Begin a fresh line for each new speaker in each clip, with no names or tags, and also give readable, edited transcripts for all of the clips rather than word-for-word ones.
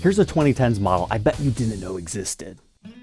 Here's a 2010s model I bet you didn't know existed.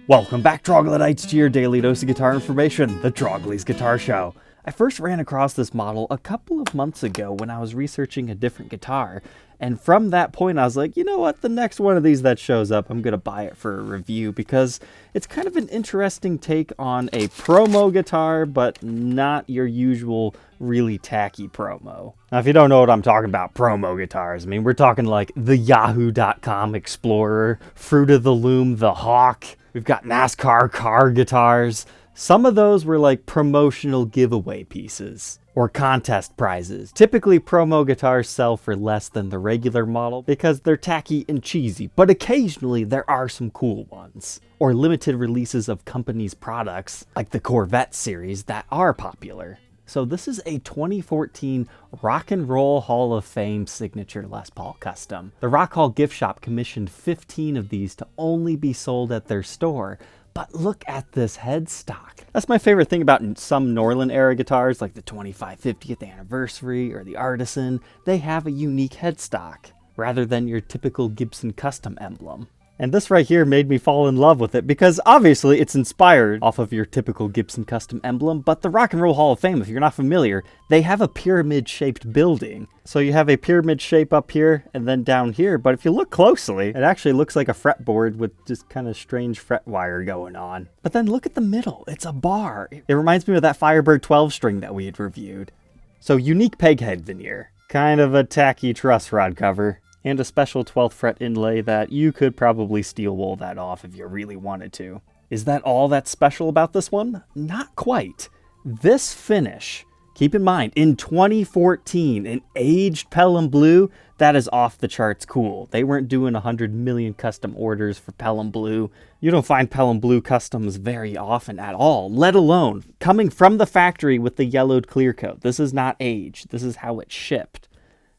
Welcome back, Troglodytes, to your daily dose of guitar information, the Trogly's Guitar Show. I first ran across this model a couple of months ago when I was researching a different guitar, and from that point I was like, you know what, the next one of these that shows up, I'm going to buy it for a review because it's kind of an interesting take on a promo guitar, but not your usual really tacky promo. Now, if you don't know what I'm talking about, promo guitars, I mean, we're talking like the Yahoo.com Explorer, Fruit of the Loom, the Hawk. We've got NASCAR car guitars. Some of those were like promotional giveaway pieces or contest prizes. Typically, promo guitars sell for less than the regular model because they're tacky and cheesy, but occasionally there are some cool ones. Or limited releases of companies' products, like the Corvette series, that are popular. So this is a 2014 Rock and Roll Hall of Fame signature Les Paul custom. The Rock Hall gift shop commissioned 15 of these to only be sold at their store. But look at this headstock. That's my favorite thing about some Norland era guitars, like the 25 50th anniversary or the Artisan. They have a unique headstock rather than your typical Gibson custom emblem. And this right here made me fall in love with it because obviously it's inspired off of your typical Gibson custom emblem, but the Rock and Roll Hall of Fame, if you're not familiar, they have a pyramid-shaped building. So you have a pyramid shape up here and then down here, but if you look closely, it actually looks like a fretboard with just kind of strange fret wire going on. But then look at the middle, it's a bar. It reminds me of that Firebird 12 string that we had reviewed. So unique peghead veneer, kind of a tacky truss rod cover, and a special 12th fret inlay that you could probably steel wool that off if you really wanted to. Is that all that's special about this one? Not quite. This finish, keep in mind, in 2014, an aged Pelham blue, that is off the charts cool. They weren't doing 100 million custom orders for Pelham blue. You don't find Pelham blue customs very often at all, let alone coming from the factory with the yellowed clear coat. This is not aged. This is how it shipped.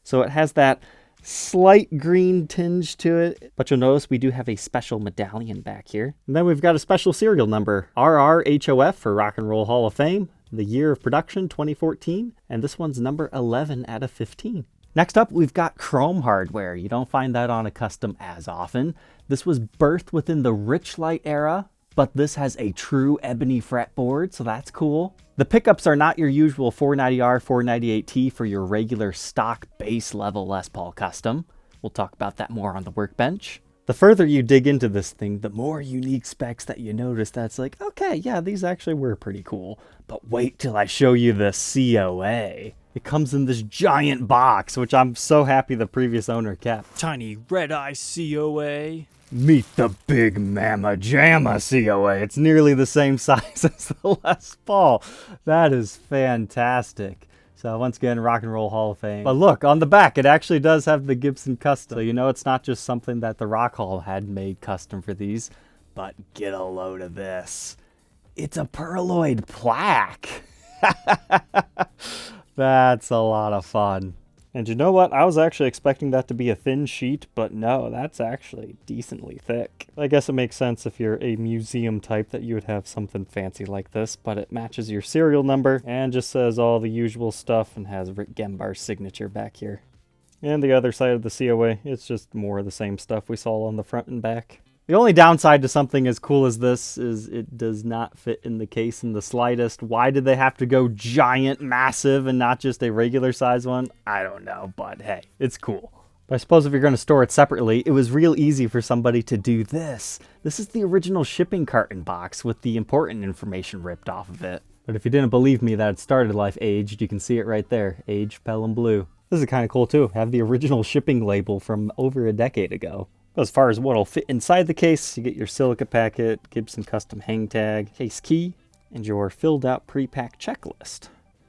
So it has that slight green tinge to it, but you'll notice we do have a special medallion back here. And then we've got a special serial number, RRHOF for Rock and Roll Hall of Fame, the year of production 2014, and this one's number 11 out of 15. Next up, we've got chrome hardware. You don't find that on a custom as often. This was birthed within the Richlight era, but this has a true ebony fretboard, so that's cool. The pickups are not your usual 490R, 498T for your regular stock base level Les Paul custom. We'll talk about that more on the workbench. The further you dig into this thing, the more unique specs that you notice that's like, okay, yeah, these actually were pretty cool. But wait till I show you the COA. It comes in this giant box, which I'm so happy the previous owner kept.
Tiny red-eye COA.
Meet the Big Mama Jamma COA. It's nearly the same size as the Les Paul. That is fantastic. So once again, Rock and Roll Hall of Fame. But look, on the back, it actually does have the Gibson custom. So you know it's not just something that the Rock Hall had made custom for these, but get a load of this. It's a Pearloid plaque. That's a lot of fun. And you know what? I was actually expecting that to be a thin sheet, but no, that's actually decently thick. I guess it makes sense if you're a museum type that you would have something fancy like this, but it matches your serial number and just says all the usual stuff and has Rick Gembar's signature back here. And the other side of the COA, it's just more of the same stuff we saw on the front and back. The only downside to something as cool as this is it does not fit in the case in the slightest. Why did they have to go giant, massive, and not just a regular size one? I don't know, but hey, it's cool. But I suppose if you're going to store it separately, it was real easy for somebody to do this. This is the original shipping carton box with the important information ripped off of it. But if you didn't believe me that it started life aged, you can see it right there, aged Pelham blue. This is kind of cool too, have the original shipping label from over a decade ago. As far as what will fit inside the case, you get your silica packet, Gibson custom hang tag, case key, and your filled out pre-pack checklist.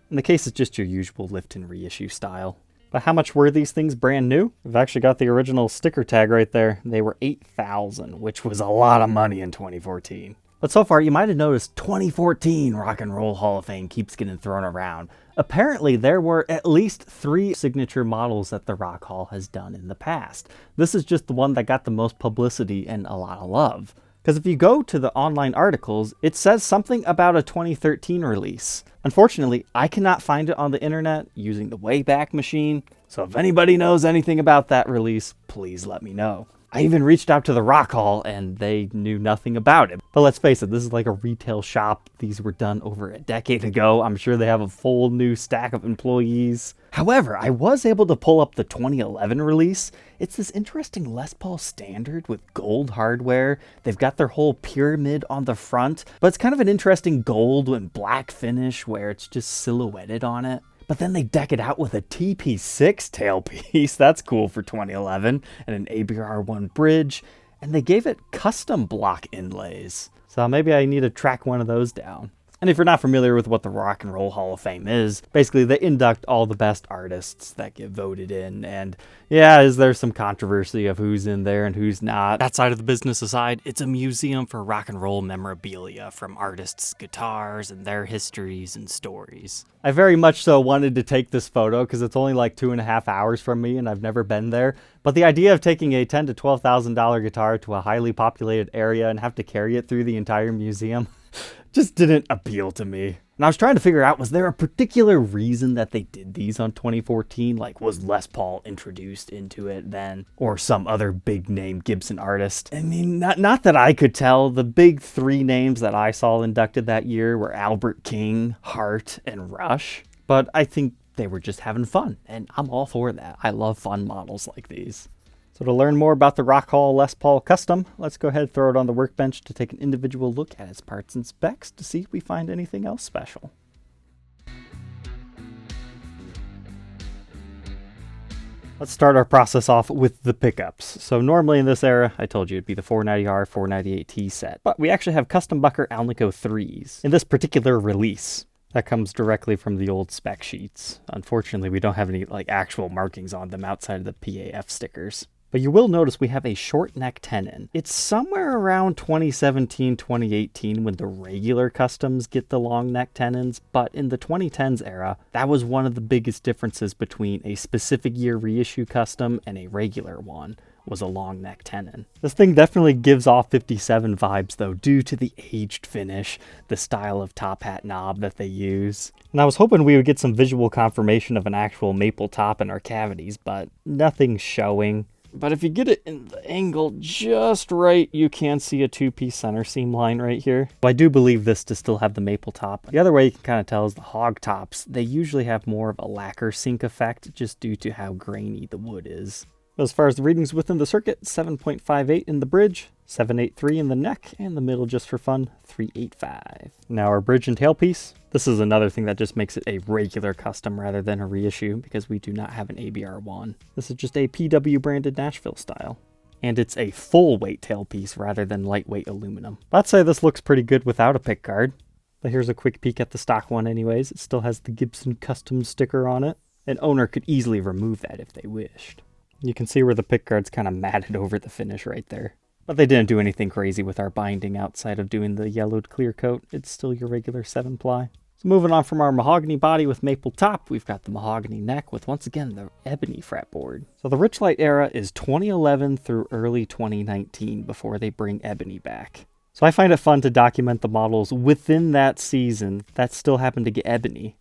And the case is just your usual lift and reissue style. But how much were these things brand new? We've actually got the original sticker tag right there. They were $8,000, which was a lot of money in 2014. But so far, you might have noticed 2014 Rock and Roll Hall of Fame keeps getting thrown around. Apparently, there were at least 3 signature models that the Rock Hall has done in the past. This is just the one that got the most publicity and a lot of love. Because if you go to the online articles, it says something about a 2013 release. Unfortunately, I cannot find it on the internet using the Wayback Machine, so if anybody knows anything about that release, please let me know. I even reached out to the Rock Hall and they knew nothing about it. But let's face it, this is like a retail shop. These were done over a decade ago. I'm sure they have a full new stack of employees. However, I was able to pull up the 2011 release. It's this interesting Les Paul Standard with gold hardware. They've got their whole pyramid on the front, but it's kind of an interesting gold and black finish where it's just silhouetted on it. But then they deck it out with a TP6 tailpiece. That's cool for 2011. And an ABR1 bridge. And they gave it custom block inlays. So maybe I need to track one of those down. And if you're not familiar with what the Rock and Roll Hall of Fame is, basically they induct all the best artists that get voted in. And yeah, is there some controversy of who's in there and who's not?
That side of the business aside, it's a museum for rock and roll memorabilia from artists' guitars and their histories and stories.
I very much so wanted to take this photo because it's only like 2.5 hours from me and I've never been there. But the idea of taking a $10,000 to $12,000 guitar to a highly populated area and have to carry it through the entire museum just didn't appeal to me. And I was trying to figure out, was there a particular reason that they did these on 2014? Like, was Les Paul introduced into it then? Or some other big name Gibson artist? I mean, not that I could tell. The big 3 names that I saw inducted that year were Albert King, Hart, and Rush. But I think they were just having fun, and I'm all for that. I love fun models like these. So to learn more about the Rock Hall Les Paul Custom, let's go ahead and throw it on the workbench to take an individual look at its parts and specs to see if we find anything else special. Let's start our process off with the pickups. So normally in this era, I told you it'd be the 490R, 498T set, but we actually have custom Bucker Alnico 3s in this particular release. That comes directly from the old spec sheets. Unfortunately, we don't have any actual markings on them outside of the PAF stickers. But you will notice we have a short neck tenon. It's somewhere around 2017, 2018 when the regular customs get the long neck tenons, but in the 2010s era, that was one of the biggest differences between a specific year reissue custom and a regular one, was a long neck tenon. This thing definitely gives off 57 vibes though, due to the aged finish, the style of top hat knob that they use. And I was hoping we would get some visual confirmation of an actual maple top in our cavities, but nothing's showing. But if you get it in the angle just right, you can see a 2-piece center seam line right here. I do believe this to still have the maple top. The other way you can kind of tell is the hog tops. They usually have more of a lacquer sink effect just due to how grainy the wood is. As far as the readings within the circuit, 7.58 in the bridge, 783 in the neck, and the middle just for fun, 385. Now our bridge and tailpiece. This is another thing that just makes it a regular custom rather than a reissue because we do not have an ABR1. This is just a PW branded Nashville style. And it's a full weight tailpiece rather than lightweight aluminum. I'd say this looks pretty good without a pick guard. But here's a quick peek at the stock one anyways. It still has the Gibson custom sticker on it. An owner could easily remove that if they wished. You can see where the pickguard's kind of matted over the finish right there. But they didn't do anything crazy with our binding outside of doing the yellowed clear coat. It's still your regular 7-ply. So moving on from our mahogany body with maple top, we've got the mahogany neck with, once again, the ebony fretboard. So the Richlight era is 2011 through early 2019 before they bring ebony back. So I find it fun to document the models within that season that still happen to get ebony.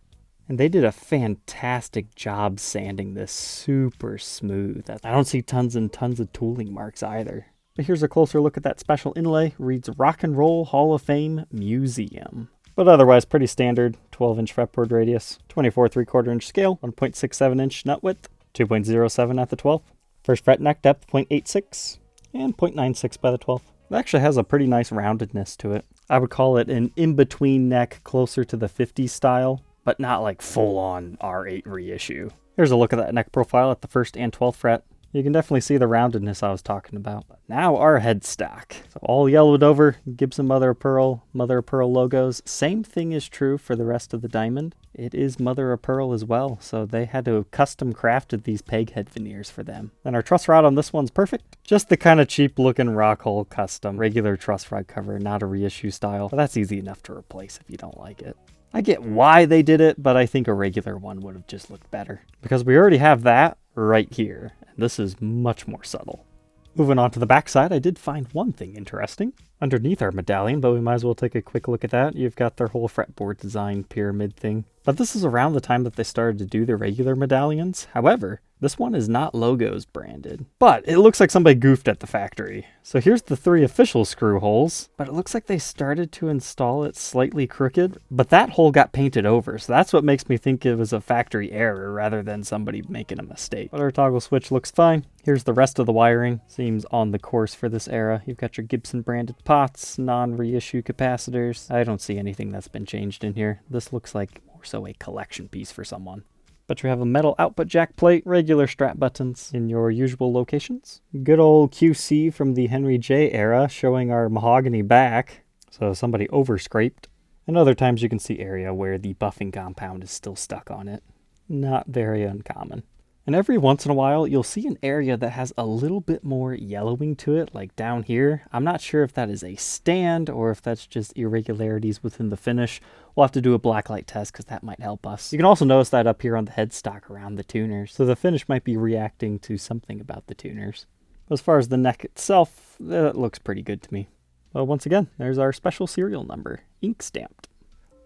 And they did a fantastic job sanding this super smooth. I don't see tons and tons of tooling marks either. But here's a closer look at that special inlay. Reads Rock and Roll Hall of Fame Museum. But otherwise pretty standard. 12-inch fretboard radius, 24 3/4-inch scale, 1.67-inch nut width, 2.07 at the 12th. First fret neck depth 0.86 and 0.96 by the 12th. It actually has a pretty nice roundedness to it. I would call it an in-between neck closer to the 50s style, but not like full-on R8 reissue. Here's a look at that neck profile at the 1st and 12th fret. You can definitely see the roundedness I was talking about. Now our headstock. So all yellowed over, Gibson mother of pearl logos. Same thing is true for the rest of the diamond. It is mother of pearl as well, so they had to have custom crafted these peg head veneers for them. And our truss rod on this one's perfect. Just the kind of cheap looking rock hole custom, regular truss rod cover, not a reissue style. But that's easy enough to replace if you don't like it. I get why they did it, but I think a regular one would have just looked better. Because we already have that right here, and this is much more subtle. Moving on to the backside, I did find one thing interesting. Underneath our medallion, but we might as well take a quick look at that. You've got their whole fretboard design pyramid thing. But this is around the time that they started to do the regular medallions. However, This one is not logos branded, but it looks like somebody goofed at the factory. So here's the 3 official screw holes, but it looks like they started to install it slightly crooked, but that hole got painted over. So that's what makes me think it was a factory error rather than somebody making a mistake. But our toggle switch looks fine. Here's the rest of the wiring. Seems on the course for this era. You've got your Gibson branded pots, non-reissue capacitors. I don't see anything that's been changed in here. This looks like more so a collection piece for someone. But you have a metal output jack plate, regular strap buttons in your usual locations. Good old QC from the Henry J era showing our mahogany back, so somebody overscraped. And other times you can see area where the buffing compound is still stuck on it. Not very uncommon. And every once in a while, you'll see an area that has a little bit more yellowing to it, like down here. I'm not sure if that is a stand or if that's just irregularities within the finish. We'll have to do a blacklight test because that might help us. You can also notice that up here on the headstock around the tuners. So the finish might be reacting to something about the tuners. As far as the neck itself, it looks pretty good to me. Well, once again, there's our special serial number, ink stamped.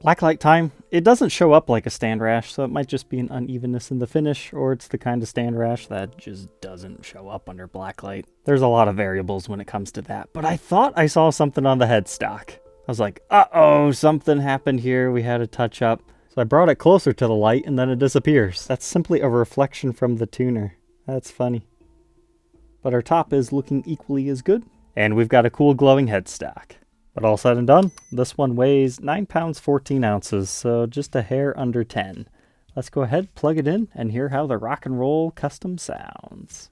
Blacklight time, it doesn't show up like a stand rash, so it might just be an unevenness in the finish, or it's the kind of stand rash that just doesn't show up under blacklight. There's a lot of variables when it comes to that, but I thought I saw something on the headstock. I was like, uh-oh, something happened here, we had a touch up. So I brought it closer to the light and then it disappears. That's simply a reflection from the tuner. That's funny. But our top is looking equally as good, and we've got a cool glowing headstock. But all said and done, this one weighs 9 pounds 14 ounces, so just a hair under 10. Let's go ahead, plug it in, and hear how the rock and roll custom sounds.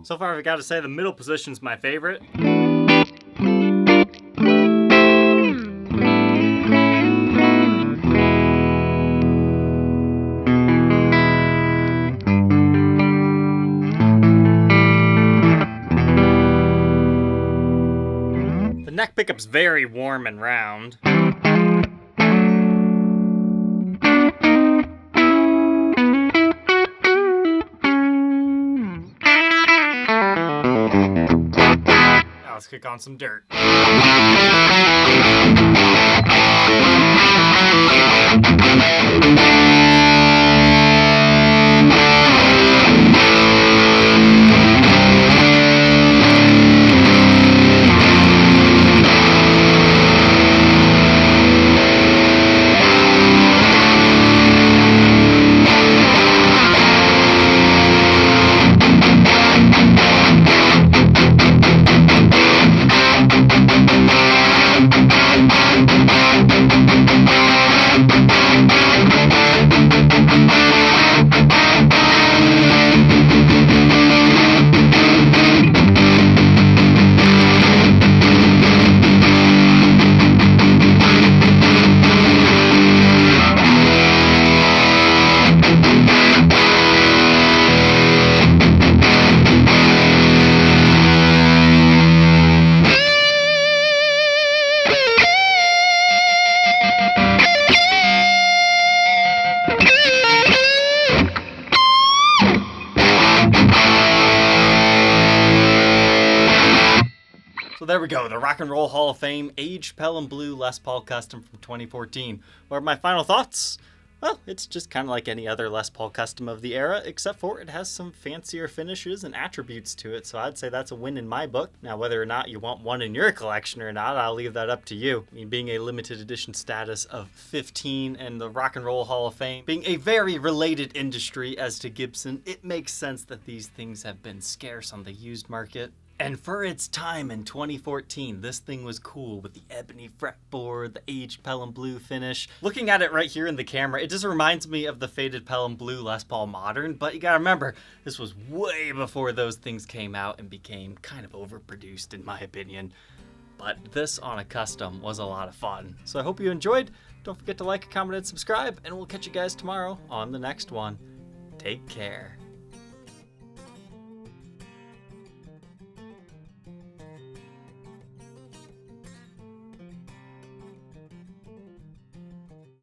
So far, I've got to say the middle position's my favorite. The neck pickup's very warm and round. Let's kick on some dirt. So there we go, the Rock and Roll Hall of Fame aged Pelham Blue Les Paul Custom from 2014. What are my final thoughts? Well, it's just kind of like any other Les Paul Custom of the era, except for it has some fancier finishes and attributes to it, so I'd say that's a win in my book. Now, whether or not you want one in your collection or not, I'll leave that up to you. I mean, being a limited edition status of 15 and the Rock and Roll Hall of Fame being a very related industry as to Gibson, it makes sense that these things have been scarce on the used market. And for its time in 2014, this thing was cool with the ebony fretboard, the aged Pelham Blue finish. Looking at it right here in the camera, it just reminds me of the faded Pelham Blue Les Paul Modern, but you gotta remember, this was way before those things came out and became kind of overproduced in my opinion. but this on a custom was a lot of fun. So I hope you enjoyed. Don't forget to like, comment, and subscribe, and we'll catch you guys tomorrow on the next one. Take care.